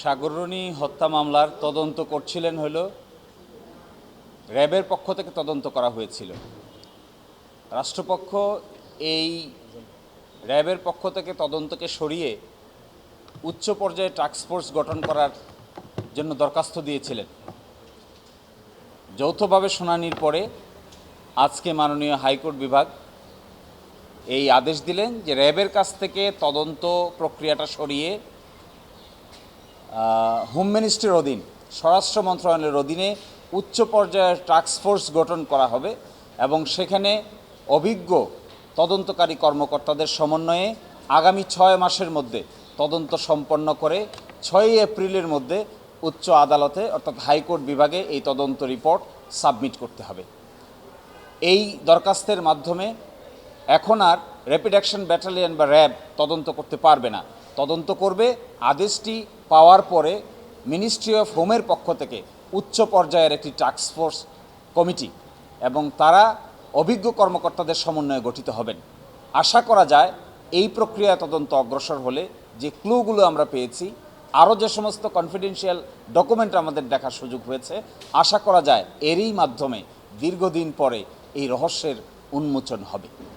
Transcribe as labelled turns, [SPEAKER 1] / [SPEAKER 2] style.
[SPEAKER 1] সাগররণী হত্যা মামলার তদন্ত করছিলেন হলো র্যাবের পক্ষ থেকে তদন্ত করা হয়েছিল। রাষ্ট্রপক্ষ এই র্যাবের পক্ষ থেকে তদন্তকে সরিয়ে উচ্চ পর্যায়ে টাস্ক ফোর্স গঠন করার জন্য দরখাস্ত দিয়েছিলেন। যৌথভাবে শুনানির পরে আজকে মাননীয় হাইকোর্ট বিভাগ এই আদেশ দিলেন যে র্যাবের কাছ থেকে তদন্ত প্রক্রিয়াটা সরিয়ে হোম মিনিস্ট্রির অধীন, স্বরাষ্ট্র মন্ত্রণালয়ের অধীনে উচ্চ পর্যায়ের টাস্ক ফোর্স গঠন করা হবে এবং সেখানে অভিজ্ঞ তদন্তকারী কর্মকর্তাদের সমন্বয়ে আগামী 6 মাসের মধ্যে তদন্ত সম্পন্ন করে 6 এপ্রিলের মধ্যে উচ্চ আদালতে অর্থাৎ হাইকোর্ট বিভাগে এই তদন্ত রিপোর্ট সাবমিট করতে হবে। এই দরখাস্তের মাধ্যমে এখন আর র্যাপিড অ্যাকশন ব্যাটালিয়ন বা র্যাব তদন্ত করতে পারবে না। তদন্ত করবে আদেশটি পাওয়ার পরে মিনিস্ট্রি অফ হোমের পক্ষ থেকে উচ্চ পর্যায়ের একটি টাস্ক ফোর্স কমিটি এবং তারা অভিজ্ঞ কর্মকর্তাদের সমন্বয়ে গঠিত হবেন। আশা করা যায় এই প্রক্রিয়া তদন্ত অগ্রসর হলে যে ক্লুগুলো আমরা পেয়েছি, আরও যে সমস্ত কনফিডেন্সিয়াল ডকুমেন্ট আমাদের দেখার সুযোগ হয়েছে, আশা করা যায় এরই মাধ্যমে দীর্ঘদিন পরে এই রহস্যের উন্মোচন হবে।